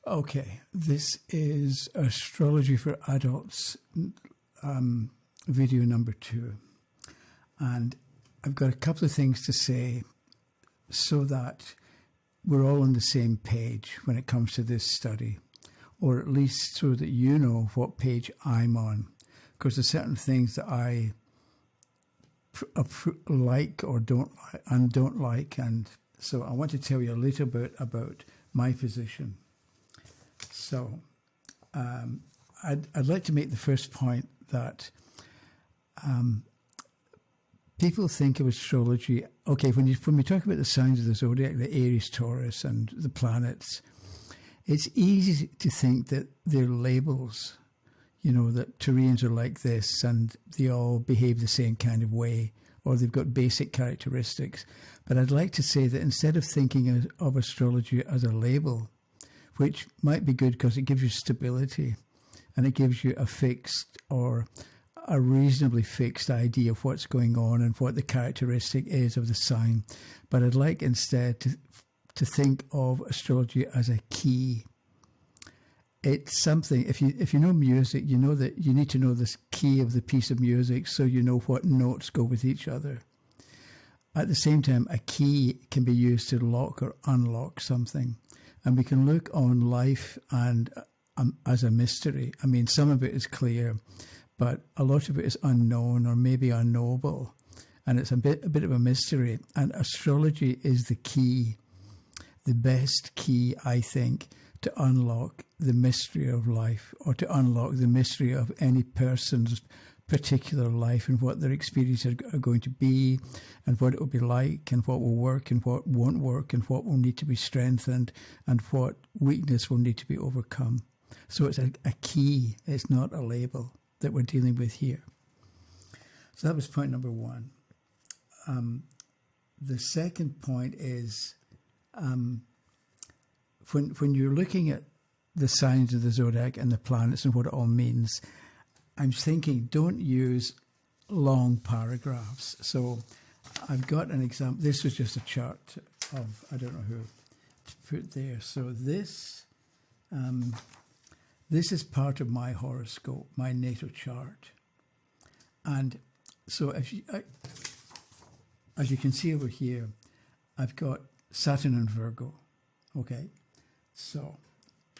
Okay, this is Astrology for Adults, video number 2. And I've got a couple of things to say so that we're all on the same page when it comes to this study, or at least so that you know what page I'm on. Because there's certain things that I like or don't like, and so I want to tell you a little bit about my position. So I'd like to make the first point that people think of astrology, okay, when we talk about the signs of the zodiac, the Aries, Taurus, and the planets, it's easy to think that they're labels, you know, that Taurians are like this and they all behave the same kind of way, or they've got basic characteristics. But I'd like to say that instead of thinking of astrology as a label, which might be good because it gives you stability and it gives you a fixed or a reasonably fixed idea of what's going on and what the characteristic is of the sign. But I'd like instead to think of astrology as a key. It's something, if you know music, you know that you need to know this key of the piece of music so you know what notes go with each other. At the same time, a key can be used to lock or unlock something. And we can look on life and as a mystery. I mean, some of it is clear, but a lot of it is unknown or maybe unknowable. And it's a bit of a mystery. And astrology is the key, the best key, I think, to unlock the mystery of life, or to unlock the mystery of any person's particular life and what their experiences are going to be and what it will be like and what will work and what won't work and what will need to be strengthened and what weakness will need to be overcome. So it's a key, it's not a label that we're dealing with here. So that was point number 1. The second point is when you're looking at the signs of the zodiac and the planets and what it all means, I'm thinking don't use long paragraphs. So I've got an example. This was just a chart of, I don't know who to put there. So this is part of my horoscope, my natal chart. And so as you can see over here, I've got Saturn and Virgo, okay? So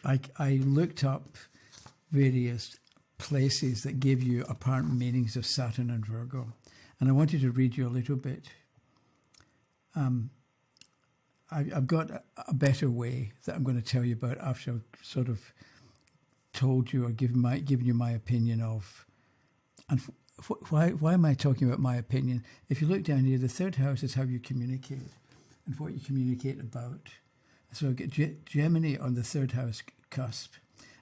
I looked up various places that give you apparent meanings of Saturn and Virgo. And I wanted to read you a little bit. I've got a better way that I'm going to tell you about after I've sort of told you or given you my opinion of. And why am I talking about my opinion? If you look down here, the third house is how you communicate and what you communicate about. So I get Gemini on the third house cusp.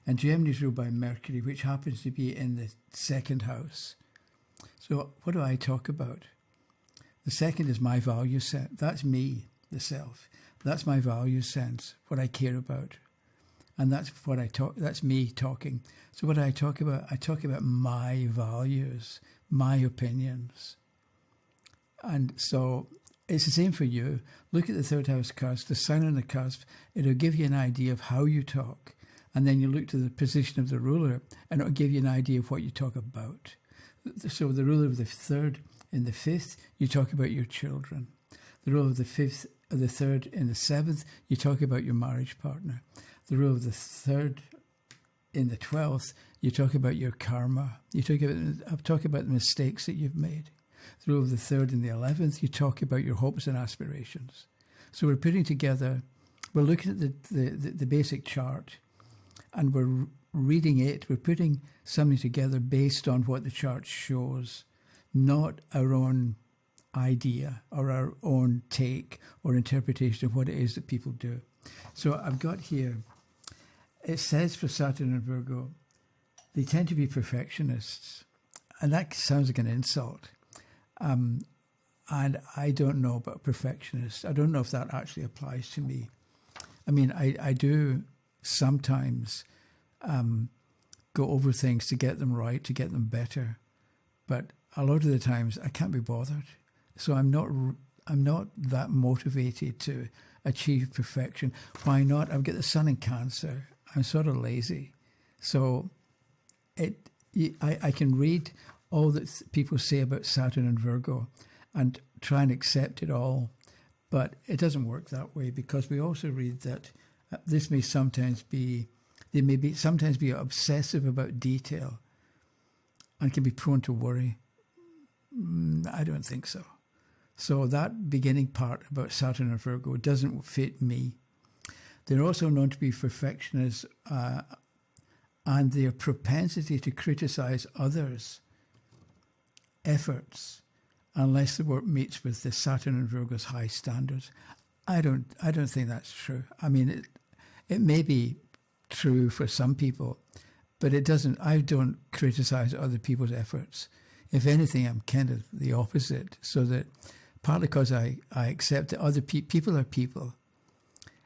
And Gemini is ruled by Mercury, which happens to be in the second house. So what do I talk about? The second is my value set. That's me, the self. That's my value sense, what I care about. And that's what I talk. That's me talking. So what I talk about my values, my opinions. And so it's the same for you. Look at the third house cusp, the sign on the cusp. It'll give you an idea of how you talk. And then you look to the position of the ruler, and it'll give you an idea of what you talk about. So the ruler of the third in the fifth, you talk about your children. The ruler of the third in the seventh, you talk about your marriage partner. The ruler of the third in the 12th, you talk about your karma. You talk about the mistakes that you've made. The ruler of the third in the 11th, you talk about your hopes and aspirations. So we're looking at the basic chart, and we're reading it, we're putting something together based on what the chart shows, not our own idea or our own take or interpretation of what it is that people do. So I've got here, it says for Saturn and Virgo, they tend to be perfectionists. And that sounds like an insult. And I don't know about perfectionists. I don't know if that actually applies to me. I mean, I do sometimes go over things to get them right, to get them better. But a lot of the times I can't be bothered. So I'm not that motivated to achieve perfection. Why not? I've got the sun in Cancer. I'm sort of lazy. So I can read all that people say about Saturn and Virgo and try and accept it all. But it doesn't work that way, because we also read that this may sometimes be, they may be sometimes be obsessive about detail and can be prone to worry. I don't think so. So that beginning part about Saturn and Virgo doesn't fit me. They're also known to be perfectionists, and their propensity to criticize others' efforts, unless the work meets with the Saturn and Virgo's high standards. I don't think that's true. I mean, it may be true for some people, but it doesn't. I don't criticize other people's efforts. If anything, I'm kind of the opposite. So that partly because I accept that other people are people,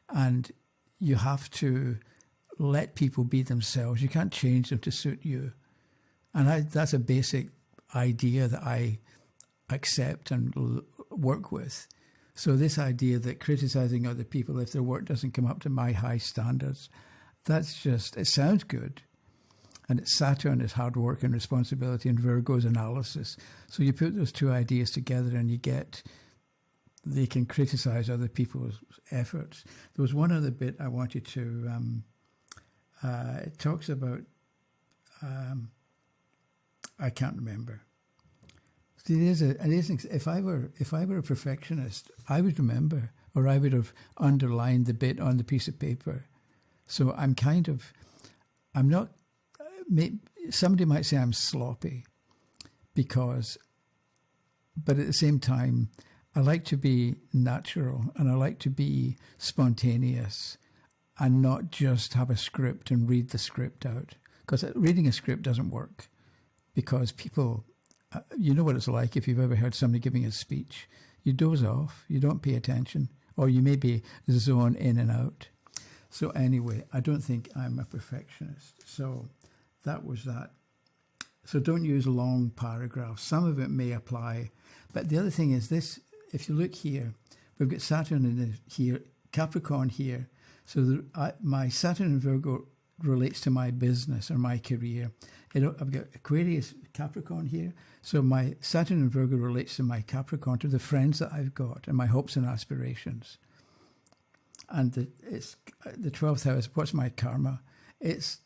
and you have to let people be themselves. You can't change them to suit you, and that's a basic idea that I accept and work with. So this idea that criticizing other people if their work doesn't come up to my high standards, that's just, it sounds good. And it's Saturn is hard work and responsibility, and Virgo's analysis. So you put those two ideas together and you get, they can criticize other people's efforts. There was one other bit I wanted to, it talks about, I can't remember. See, if I were a perfectionist, I would remember, or I would have underlined the bit on the piece of paper. So I'm not, somebody might say I'm sloppy but at the same time, I like to be natural and I like to be spontaneous and not just have a script and read the script out. Because reading a script doesn't work, because people, you know what it's like if you've ever heard somebody giving a speech. You doze off, you don't pay attention, or you maybe zone in and out. So anyway, I don't think I'm a perfectionist. So that was that. So don't use long paragraphs. Some of it may apply. But the other thing is this, if you look here, we've got Saturn here, Capricorn here. So my Saturn in Virgo relates to my business or my career. I've got Aquarius, Capricorn here. So my Saturn in Virgo relates to my Capricorn, to the friends that I've got and my hopes and aspirations. And it's the 12th house, what's my karma? It's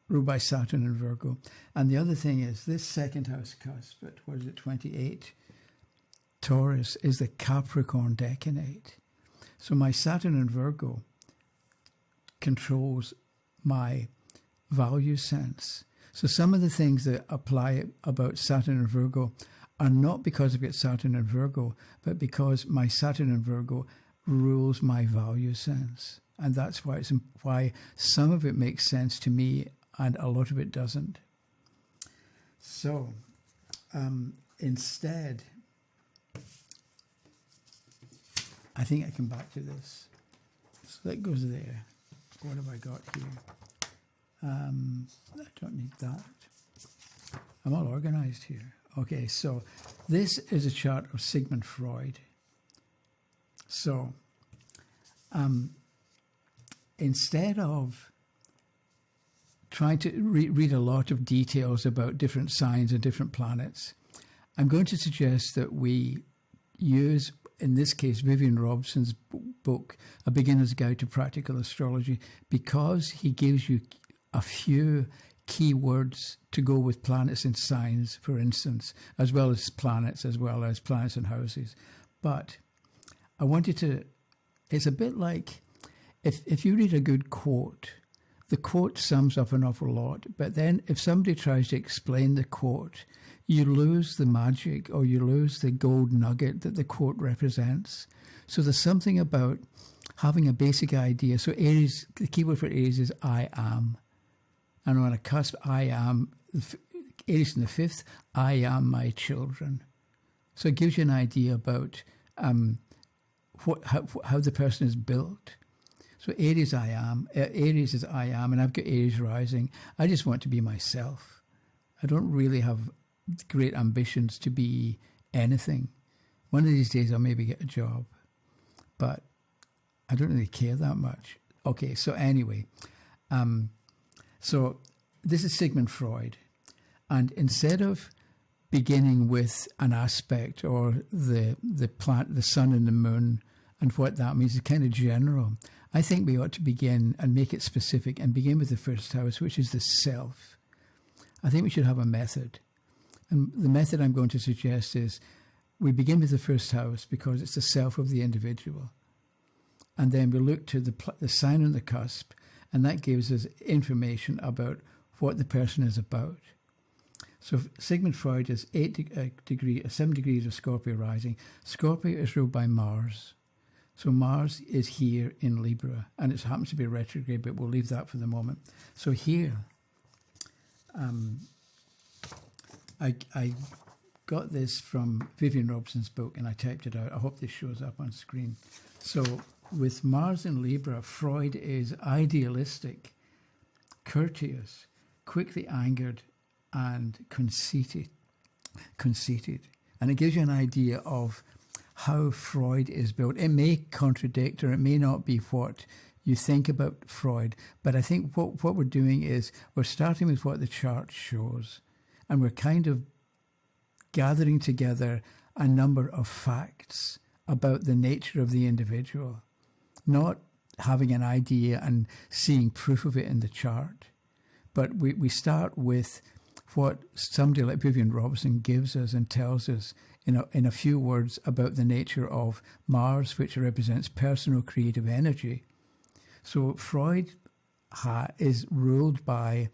ruled by Saturn and Virgo. And the other thing is this second house cusp, at what is it, 28, Taurus, is the Capricorn decanate. So my Saturn and Virgo controls my value sense. So some of the things that apply about Saturn and Virgo are not because I've got Saturn and Virgo, but because my Saturn and Virgo rules my value sense. And that's why some of it makes sense to me and a lot of it doesn't. So instead, I think I come back to this. So that goes there. What have I got here? I don't need that. I'm all organized here. Okay, so this is a chart of Sigmund Freud. So instead of trying to read a lot of details about different signs and different planets, I'm going to suggest that we use, in this case, Vivian Robson's book, A Beginner's Guide to Practical Astrology, because he gives you a few keywords to go with planets and signs, for instance, as well as planets and houses. But I want you to, it's a bit like, if you read a good quote, the quote sums up an awful lot, but then if somebody tries to explain the quote, you lose the magic or you lose the gold nugget that the quote represents. So there's something about having a basic idea. So Aries, the keyword for Aries is I am. And on a cusp, I am, Aries in the 5th, I am my children. So it gives you an idea about how the person is built. So Aries, I am. Aries is I am, and I've got Aries rising. I just want to be myself. I don't really have great ambitions to be anything. One of these days I'll maybe get a job. But I don't really care that much. Okay, so anyway, so this is Sigmund Freud. And instead of beginning with an aspect or the planet, the sun and the moon, and what that means is kind of general, I think we ought to begin and make it specific and begin with the first house, which is the self. I think we should have a method. And the method I'm going to suggest is we begin with the first house because it's the self of the individual. And then we look to the sign on the cusp, and that gives us information about what the person is about. So Sigmund Freud is 7 degrees of Scorpio rising. Scorpio is ruled by Mars. So Mars is here in Libra, and it happens to be retrograde, but we'll leave that for the moment. So here, I got this from Vivian Robson's book, and I typed it out. I hope this shows up on screen. So with Mars in Libra, Freud is idealistic, courteous, quickly angered, and conceited. And it gives you an idea of how Freud is built. It may contradict or it may not be what you think about Freud, but I think what we're doing is we're starting with what the chart shows, and we're kind of gathering together a number of facts about the nature of the individual, not having an idea and seeing proof of it in the chart. But we start with what somebody like Vivian Robson gives us and tells us in a few words about the nature of Mars, which represents personal creative energy. So Freud is ruled by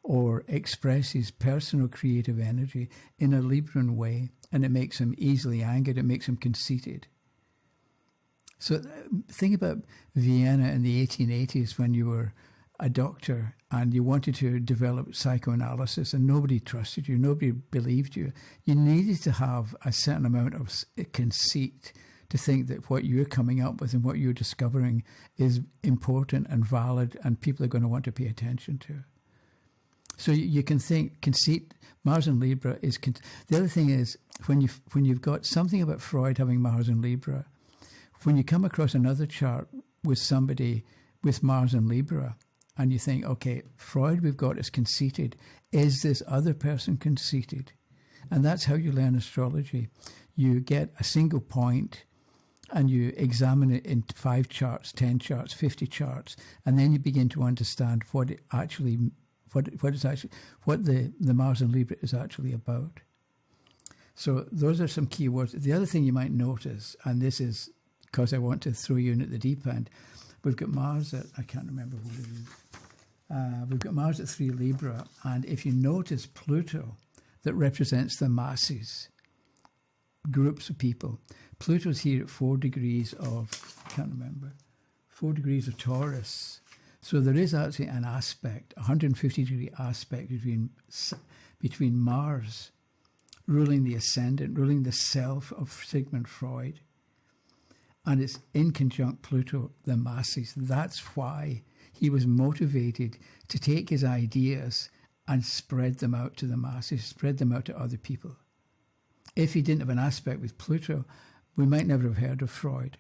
or expresses personal creative energy in a Libran way, and it makes him easily angered, it makes him conceited. So think about Vienna in the 1880s when you were a doctor and you wanted to develop psychoanalysis and nobody trusted you, nobody believed you. You needed to have a certain amount of conceit to think that what you're coming up with and what you're discovering is important and valid and people are going to want to pay attention to. So you can think conceit, Mars and Libra is... The other thing is when you've got something about Freud having Mars and Libra, when you come across another chart with somebody with Mars and Libra, and you think, okay, Freud we've got is conceited. Is this other person conceited? And that's how you learn astrology. You get a single point and you examine it in 5 charts, 10 charts, 50 charts, and then you begin to understand what the Mars and Libra is actually about. So those are some key words. The other thing you might notice, and this is because I want to throw you in at the deep end, we've got Mars at, I can't remember what it is. We've got Mars at 3 Libra, and if you notice Pluto, that represents the masses, groups of people. Pluto's here at 4 degrees of, I can't remember, 4 degrees of Taurus. So there is actually an aspect, a 150-degree aspect between Mars ruling the ascendant, ruling the self of Sigmund Freud, and it's in conjunct Pluto, the masses. That's why he was motivated to take his ideas and spread them out to the masses, spread them out to other people. If he didn't have an aspect with Pluto, we might never have heard of Freud.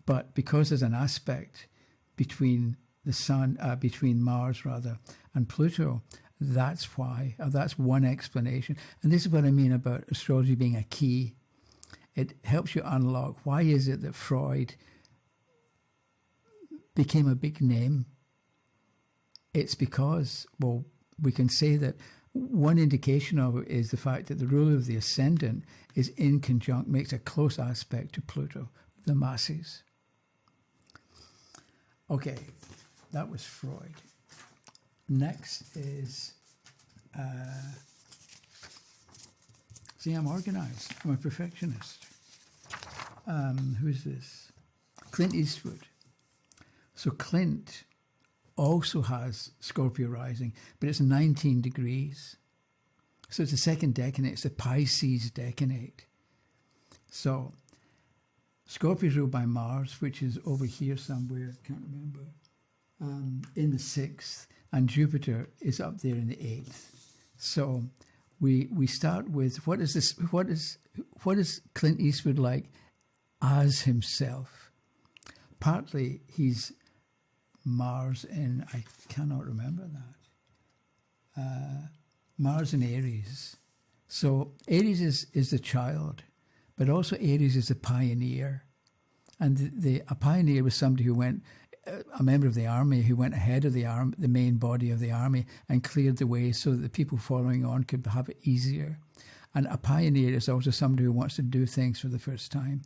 But because there's an aspect between the sun, between Mars rather, and Pluto, that's why. That's one explanation. And this is what I mean about astrology being a key. It helps you unlock why is it that Freud became a big name. It's because, well, we can say that one indication of it is the fact that the ruler of the ascendant is in conjunct, makes a close aspect to Pluto, the masses. Okay, that was Freud. Next is, see, I'm organized. I'm a perfectionist. Who's this? Clint Eastwood. So Clint also has Scorpio rising, but it's 19 degrees. So it's the second decanate. It's the Pisces decanate. So Scorpio is ruled by Mars, which is over here somewhere. I can't remember. In the 6th, and Jupiter is up there in the 8th. So we start with what is this? What is Clint Eastwood like as himself? partly he's Mars in, I cannot remember that, Mars in Aries. So Aries is the child, but also Aries is the pioneer. And a pioneer was somebody who went, a member of the army who went ahead of the main body of the army and cleared the way so that the people following on could have it easier. And a pioneer is also somebody who wants to do things for the first time.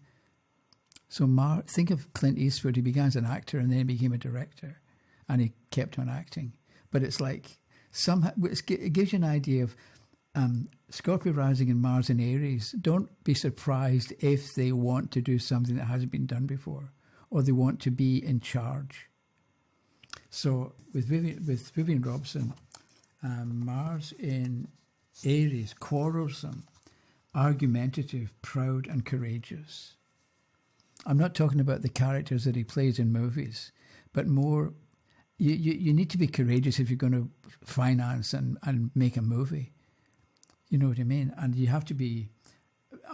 So think of Clint Eastwood. He began as an actor and then he became a director, and he kept on acting. But it's like somehow it gives you an idea of Scorpio rising in Mars in Aries. Don't be surprised if they want to do something that hasn't been done before, or they want to be in charge. So with Vivian Robson, Mars in Aries, quarrelsome, argumentative, proud and courageous. I'm not talking about the characters that he plays in movies, but more, you need to be courageous if you're going to finance and make a movie. You know what I mean? And you have to be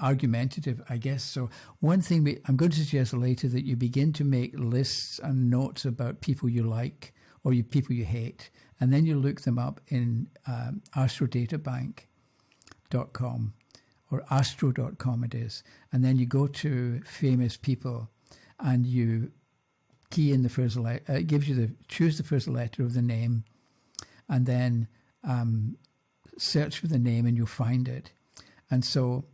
argumentative, I guess. So one thing I'm going to suggest later that you begin to make lists and notes about people you like or people you hate, and then you look them up in astrodatabank.com or astro.com it is, and then you go to famous people and you key in the first letter. It gives you choose the first letter of the name, and then search for the name and you'll find it. And so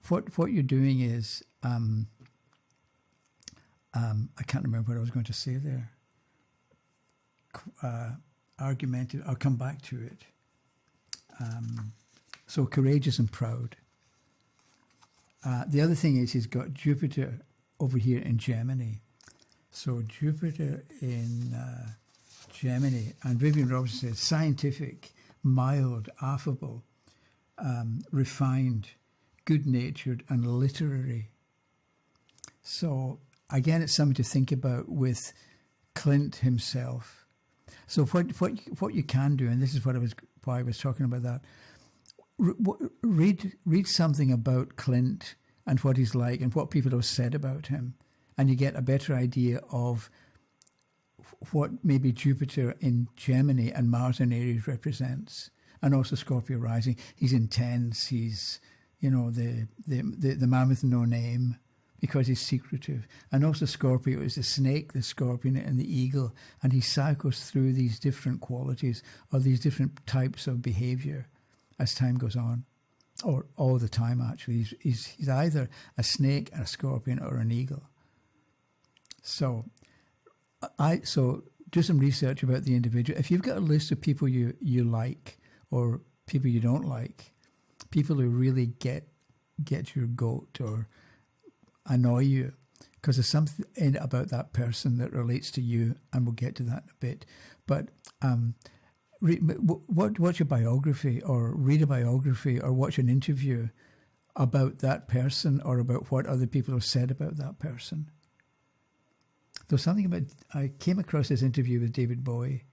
what you're doing is, I can't remember what I was going to say there. Argumentative, I'll come back to it. So courageous and proud. The other thing is he's got Jupiter over here in Gemini. So Jupiter in Gemini, and Vivian Robson says scientific, mild, affable, refined, good-natured and literary. So again, it's something to think about with Clint himself. So what you can do, and this is why I was talking about that, read something about Clint and what he's like and what people have said about him, and you get a better idea of what maybe Jupiter in Gemini and Mars in Aries represents, and also Scorpio rising. He's intense. He's, the man with no name because he's secretive. And also Scorpio is the snake, the scorpion, and the eagle, and he cycles through these different qualities or these different types of behavior as time goes on, or all the time actually. He's either a snake, a scorpion, or an eagle. So do some research about the individual. If you've got a list of people you like or people you don't like, people who really get your goat or annoy you, because there's something about that person that relates to you, and we'll get to that in a bit. But watch a biography or read a biography or watch an interview about that person or about what other people have said about that person. There's something about, I came across this interview with David Bowie.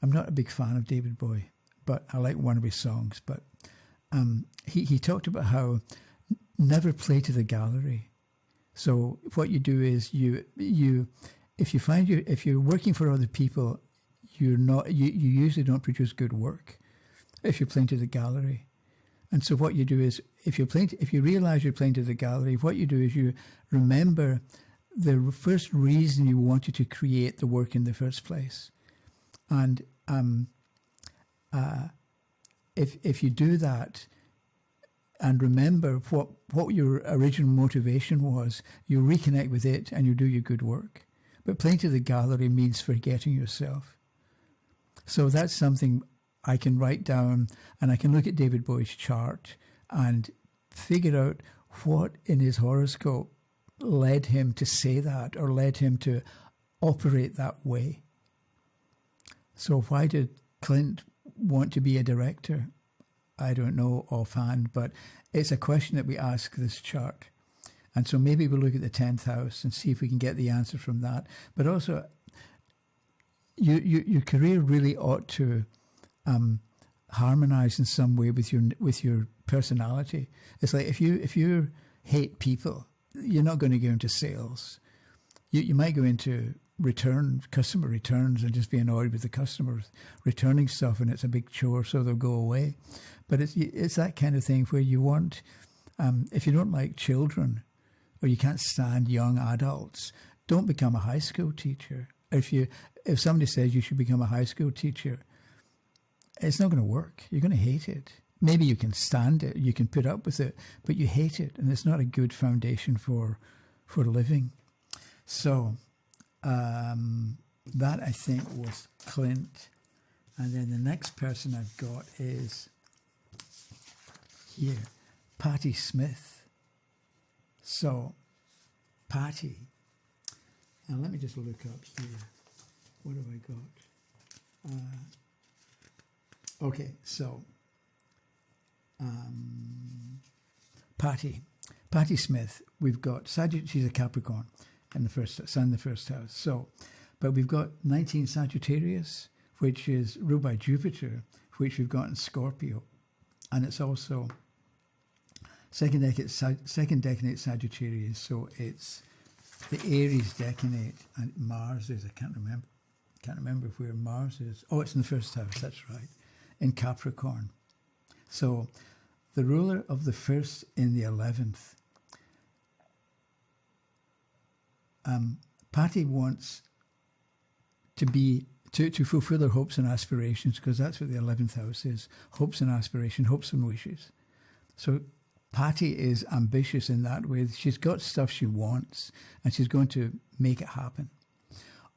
I'm not a big fan of David Bowie, but I like one of his songs. But he talked about how never play to the gallery. So what you do is if you're working for other people, you usually don't produce good work if you're playing to the gallery. And so what you do is if you realize you're playing to the gallery, what you do is you remember the first reason you wanted to create the work in the first place. And if you do that and remember what your original motivation was, you reconnect with it and you do your good work. But playing to the gallery means forgetting yourself. So that's something I can write down, and I can look at David Bowie's chart and figure out what in his horoscope led him to say that or led him to operate that way. So why did Clint want to be a director? I don't know offhand, but it's a question that we ask this chart. And so maybe we'll look at the 10th house and see if we can get the answer from that. But also, your career really ought to harmonize in some way with your personality. It's like if you hate people, you're not going to go into sales. You might go into customer returns, and just be annoyed with the customers returning stuff, and it's a big chore, so they'll go away. But it's that kind of thing where you want, if you don't like children or you can't stand young adults, don't become a high school teacher. If somebody says you should become a high school teacher, it's not going to work. You're going to hate it. Maybe you can stand it, you can put up with it, but you hate it, and it's not a good foundation for living. So that, I think, was Clint. And then the next person I've got is here, Patti Smith. So, Patti. And let me just look up here. What have I got? Okay, so Patti Smith. We've got she's a Capricorn in the first sun in the first house. So, but we've got 19 Sagittarius, which is ruled by Jupiter, which we've got in Scorpio, and it's also second decade Sagittarius. So it's the Aries decanate, and Mars is, I can't remember where Mars is. Oh, it's in the first house. That's right, in Capricorn. So the ruler of the first in the 11th. Patti wants to fulfill her hopes and aspirations, because that's what the 11th house is: hopes and aspirations, hopes and wishes. So Patti is ambitious in that way. She's got stuff she wants, and she's going to make it happen.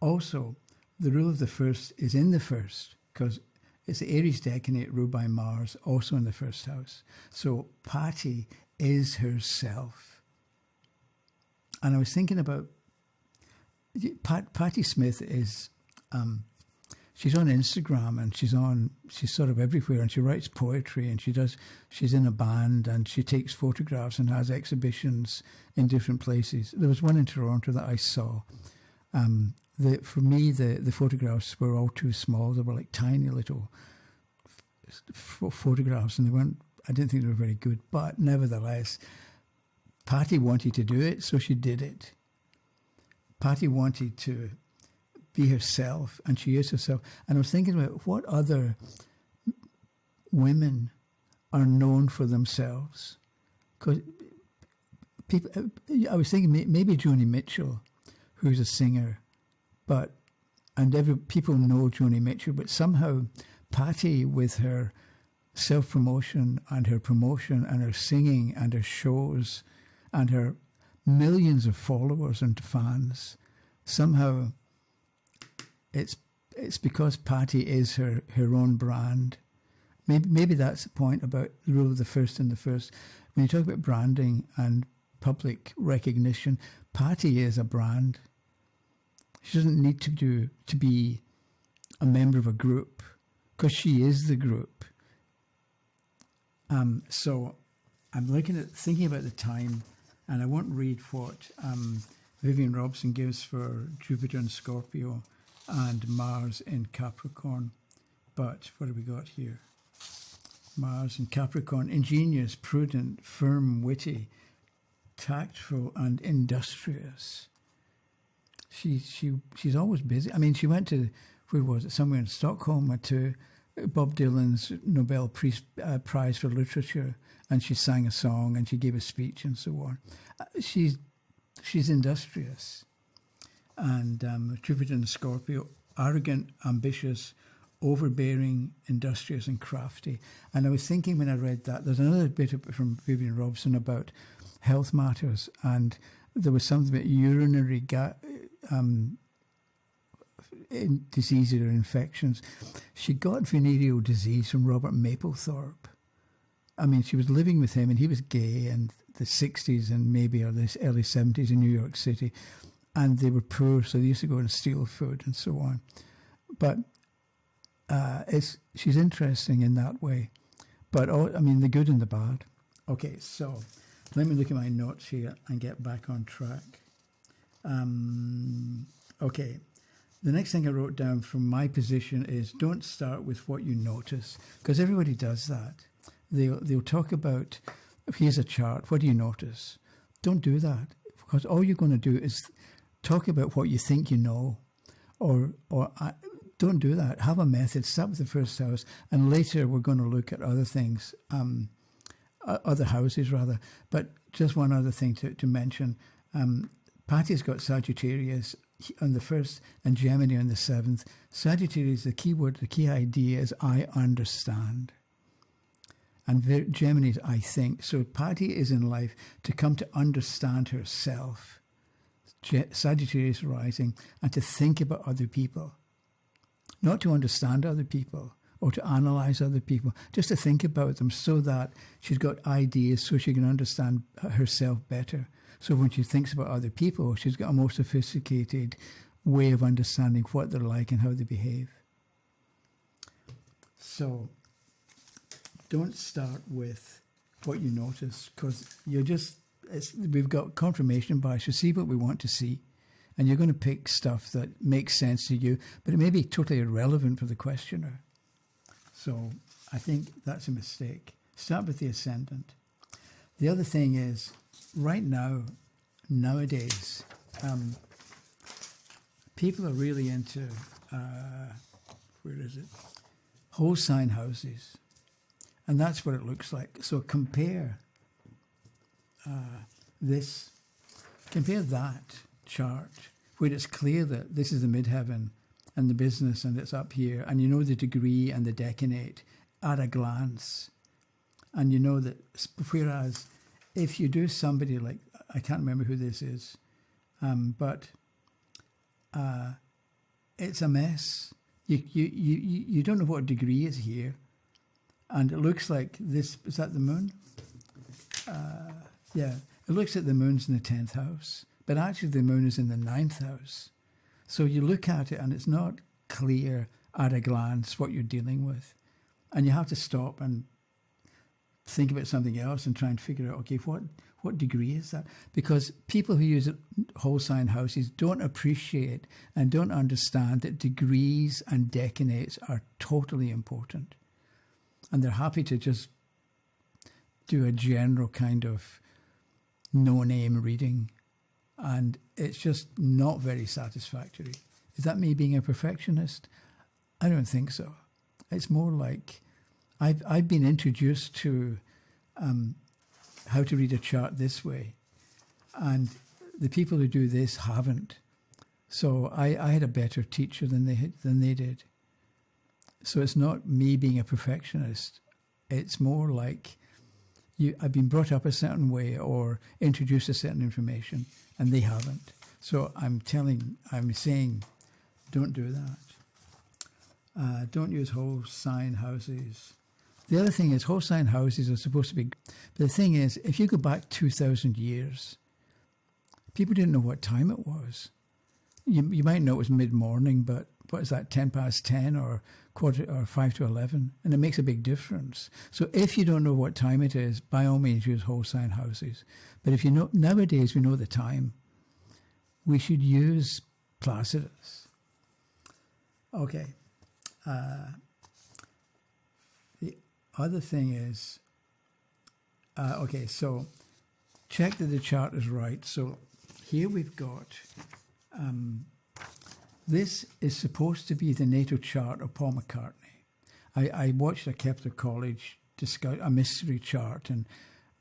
Also, the rule of the first is in the first, because it's the Aries decanate ruled by Mars, also in the first house. So Patti is herself. And I was thinking about Patti Smith is, she's on Instagram, and she's sort of everywhere, and she writes poetry, and she's in a band, and she takes photographs and has exhibitions in different places. There was one in Toronto that I saw. For me, the photographs were all too small. They were like tiny little photographs, and I didn't think they were very good. But nevertheless, Patti wanted to do it, so she did it. Patti wanted to be herself, and she is herself. And I was thinking about what other women are known for themselves. Because I was thinking maybe Joni Mitchell, who's a singer, people know Joni Mitchell, but somehow Patti, with her self-promotion and her promotion and her singing and her shows and her millions of followers and fans, somehow it's because Patti is her own brand. Maybe that's the point about the rule of the first and the first. When you talk about branding and public recognition, Patti is a brand. She doesn't need to be a member of a group, because she is the group. So I'm thinking about the time, and I won't read what Vivian Robson gives for Jupiter in Scorpio and Mars in Capricorn. But what have we got here? Mars in Capricorn: ingenious, prudent, firm, witty, tactful, and industrious. She's always busy. I mean, she went to, where was it? Somewhere in Stockholm, to Bob Dylan's Nobel Prize for Literature, and she sang a song and she gave a speech and so on. She's industrious, and Jupiter in Scorpio: arrogant, ambitious, overbearing, industrious, and crafty. And I was thinking when I read that, there's another bit from Vivian Robson about health matters, and there was something about urinary diseases or infections. She got venereal disease from Robert Mapplethorpe. I mean, she was living with him, and he was gay in the 60s and maybe or the early 70s in New York City, and they were poor, so they used to go and steal food and so on. But she's interesting in that way. But, the good and the bad. Okay, so let me look at my notes here and get back on track. Okay, the next thing I wrote down from my position is don't start with what you notice, because everybody does that. They'll talk about, here's a chart, what do you notice? Don't do that, because all you're going to do is talk about what you think you know, or don't do that. Have a method. Start with the first house, and later we're going to look at other things, other houses rather. But just one other thing to mention. Patti's got Sagittarius on the 1st and Gemini on the 7th. Sagittarius, the key word, the key idea is I understand. And Gemini is I think. So Patti is in life to come to understand herself. Sagittarius rising, and to think about other people. Not to understand other people or to analyze other people, just to think about them so that she's got ideas so she can understand herself better. So when she thinks about other people, she's got a more sophisticated way of understanding what they're like and how they behave. So don't start with what you notice, because we've got confirmation bias. You see what we want to see, and you're going to pick stuff that makes sense to you, but it may be totally irrelevant for the questioner. So I think that's a mistake. Start with the ascendant. The other thing is, right now, nowadays, people are really into, whole sign houses. And that's what it looks like. So compare that chart where it's clear that this is the midheaven and the business and it's up here, and you know the degree and the decanate at a glance. And you know that, whereas if you do somebody like, I can't remember who this is, but it's a mess. You don't know what degree is here. And it looks like this, is that the moon? Yeah, it looks like the moon's in the 10th house, but actually the moon is in the 9th house. So you look at it and it's not clear at a glance what you're dealing with. And you have to stop and think about something else and try and figure out, okay, what degree is that? Because people who use whole sign houses don't appreciate and don't understand that degrees and decanates are totally important. And they're happy to just do a general kind of no-name reading. And it's just not very satisfactory. Is that me being a perfectionist? I don't think so. It's more like I've been introduced to how to read a chart this way. And the people who do this haven't. So I had a better teacher than they did. So it's not me being a perfectionist. It's more like I've been brought up a certain way or introduced to certain information, and they haven't. So I'm saying, don't do that. Don't use whole sign houses. The other thing is, whole sign houses are supposed to be, but the thing is, if you go back 2,000 years, people didn't know what time it was. You might know it was mid-morning, but what is that, 10 past 10 or 5 to 11? And it makes a big difference. So if you don't know what time it is, by all means use whole sign houses. But if you know, nowadays we know the time, we should use Placidus. Okay. The other thing is, okay, so check that the chart is right. So here we've got, this is supposed to be the natal chart of Paul McCaartney. I watched a Kepler College discuss a mystery chart, and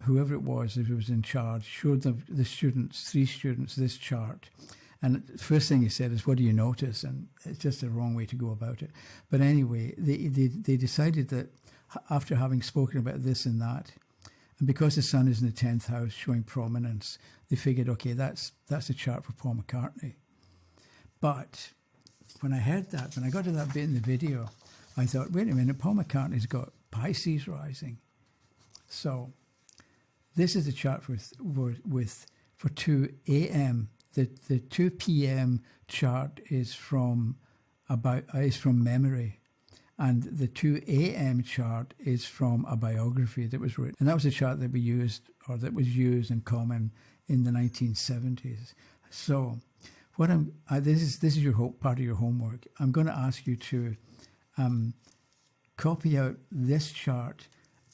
whoever it was, if it was in charge, showed the students, 3 students, this chart. And the first thing he said is, what do you notice? And it's just the wrong way to go about it. But anyway, they decided that after having spoken about this and that, and because the sun is in the 10th house showing prominence, they figured, okay, that's a chart for Paul McCaartney. But when I heard that, when I got to that bit in the video, I thought, wait a minute, Paul McCartney's got Pisces rising. So this is the chart for 2 a.m. The 2 p.m. chart is from memory, and the 2 a.m. chart is from a biography that was written, and that was a chart that we used, or that was used in common in the 1970s. So, this is your part of your homework. I'm going to ask you to copy out this chart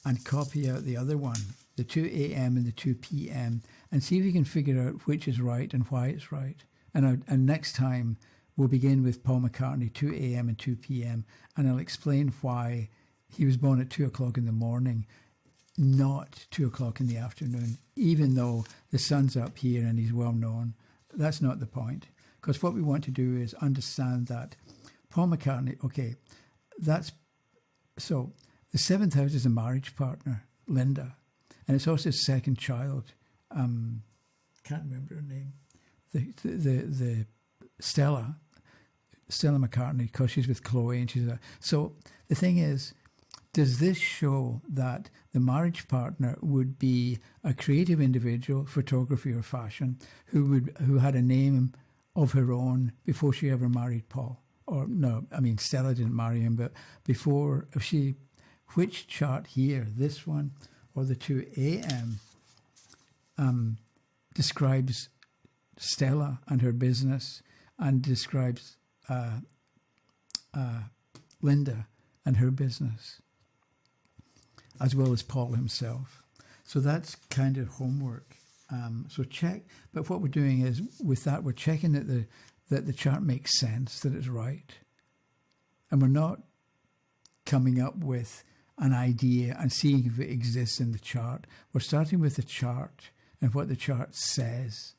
and copy out the other one, the 2 a.m. and the 2 p.m., and see if you can figure out which is right and why it's right. And next time we'll begin with Paul McCaartney, 2 a.m. and 2 p.m. And I'll explain why he was born at 2 o'clock in the morning, not 2 o'clock in the afternoon, even though the sun's up here and he's well known. That's not the point. Because what we want to do is understand that Paul McCaartney, okay, so the seventh house is a marriage partner, Linda, and it's also his second child. Can't remember her name. The Stella McCaartney, because she's with Chloe, and so the thing is, does this show that the marriage partner would be a creative individual, photography or fashion, who had a name of her own before she ever married Paul? Or no, I mean Stella didn't marry him, but before, which chart here, this one or the 2 a.m. Describes Stella and her business, and describes Linda and her business, as well as Paul himself. So that's kind of homework. So check. But what we're doing is, with that, we're checking that the chart makes sense, that it's right. And we're not coming up with an idea and seeing if it exists in the chart. We're starting with the chart and what the chart says.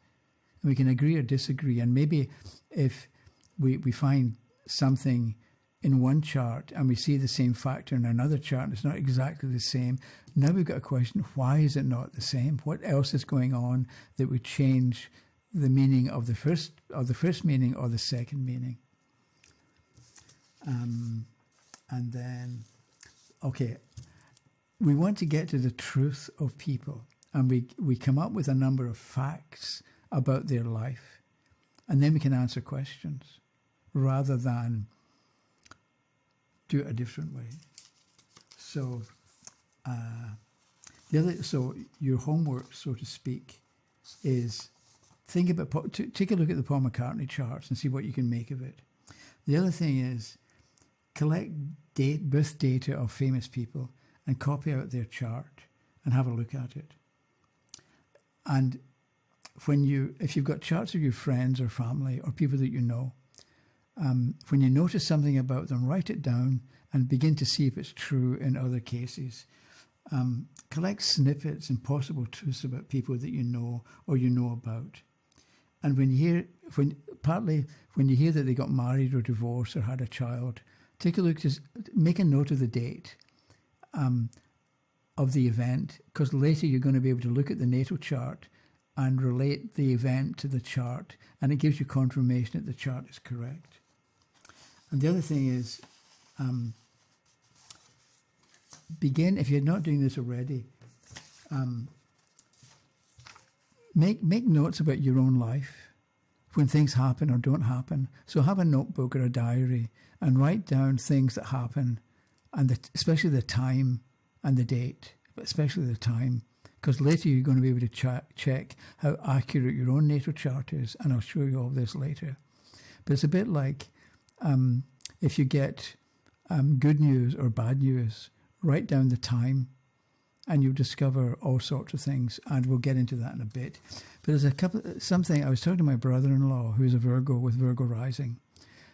And we can agree or disagree. And maybe if we find something in one chart and we see the same factor in another chart and it's not exactly the same, now we've got a question, why is it not the same? What else is going on that would change the meaning of the first meaning or the second meaning? And then, okay, we want to get to the truth of people, and we come up with a number of facts about their life, and then we can answer questions rather than do it a different way. So so your homework, so to speak, is take a look at the Paul McCaartney charts and see what you can make of it. The other thing is collect birth data of famous people and copy out their chart and have a look at it. And if you've got charts of your friends or family or people that you know, when you notice something about them, write it down and begin to see if it's true in other cases. Collect snippets and possible truths about people that you know or you know about. And when you hear that they got married or divorced or had a child, take a look, just make a note of the date of the event, because later you're going to be able to look at the natal chart and relate the event to the chart, and it gives you confirmation that the chart is correct. And the other thing is, if you're not doing this already, make notes about your own life when things happen or don't happen. So have a notebook or a diary and write down things that happen, and especially the time and the date, but especially the time, because later you're going to be able to check how accurate your own natal chart is, and I'll show you all this later. But it's a bit like if you get good news or bad news, write down the time and you'll discover all sorts of things, and we'll get into that in a bit. But there's something, I was talking to my brother-in-law, who's a Virgo with Virgo rising,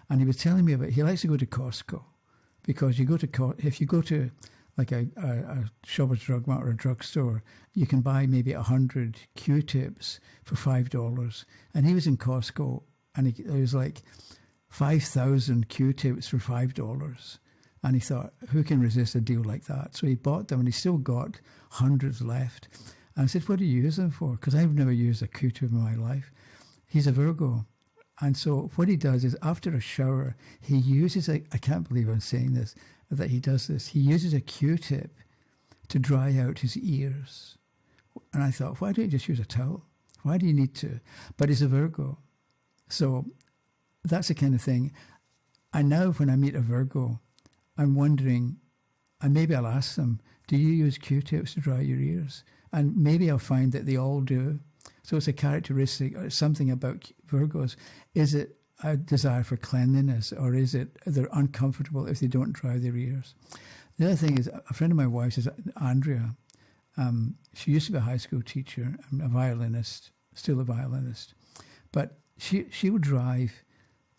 and he was telling me about, he likes to go to Costco, because if you go to like a Shoppers Drug Mart or a drugstore, you can buy maybe 100 Q-tips for $5. And he was in Costco, and it was like 5,000 Q-tips for $5. And he thought, who can resist a deal like that? So he bought them, and he's still got hundreds left. And I said, what do you use them for? Because I've never used a Q-tip in my life. He's a Virgo. And so what he does is, after a shower, he uses I can't believe I'm saying this, that he does this. He uses a Q-tip to dry out his ears. And I thought, why don't you just use a towel? Why do you need to? But he's a Virgo. So that's the kind of thing. And now when I meet a Virgo, I'm wondering, and maybe I'll ask them, do you use Q-tips to dry your ears? And maybe I'll find that they all do. So it's a characteristic, or something about Virgos. Is it a desire for cleanliness, or is it they're uncomfortable if they don't dry their ears? The other thing is, a friend of my wife's is Andrea. She used to be a high school teacher, a violinist, still a violinist. But she would drive.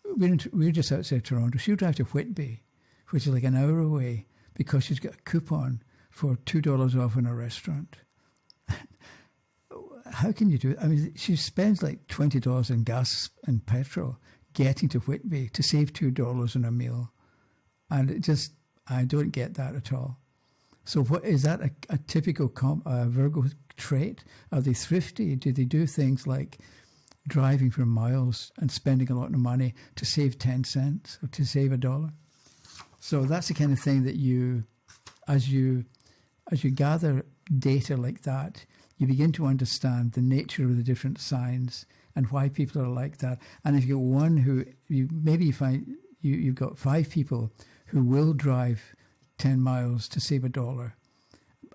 We're just outside Toronto. She would drive to Whitby, which is like an hour away, because she's got a coupon for $2 off in a restaurant. How can you do it? I mean, she spends like $20 in gas and petrol getting to Whitby to save $2 on a meal. And I don't get that at all. So what is that a typical Virgo trait? Are they thrifty? Do they do things like driving for miles and spending a lot of money to save 10 cents or to save $1? So that's the kind of thing that as you gather data like that, you begin to understand the nature of the different signs and why people are like that. And if you've got one you find you've got 5 people who will drive 10 miles to save $1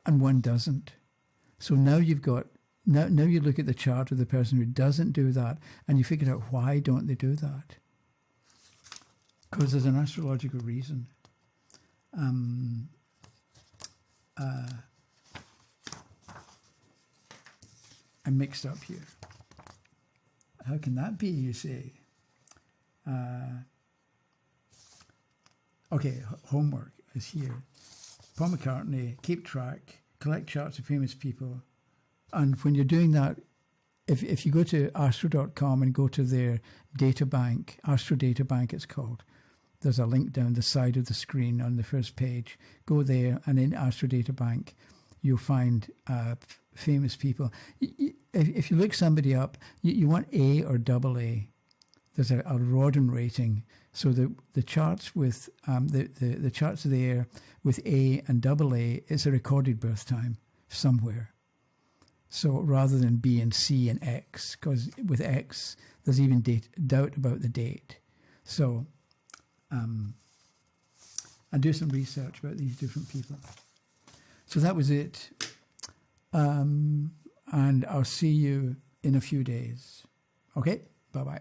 and one doesn't. So now you look at the chart of the person who doesn't do that and you figure out why don't they do that. Because there's an astrological reason. I'm mixed up here. How can that be, you say? Okay, homework is here. Paul McCaartney, keep track, collect charts of famous people. And when you're doing that, if you go to astro.com and go to their data bank, Astro Data Bank it's called, there's a link down the side of the screen on the first page. Go there, and in Astro Data Bank, you'll find famous people. If you look somebody up, you want A or double A. There's a Rodden rating. So the charts with the charts there with A and double A, it's a recorded birth time somewhere. So rather than B and C and X, because with X there's even doubt about the date. So I do some research about these different people. So that was it. And I'll see you in a few days. Okay? Bye-bye.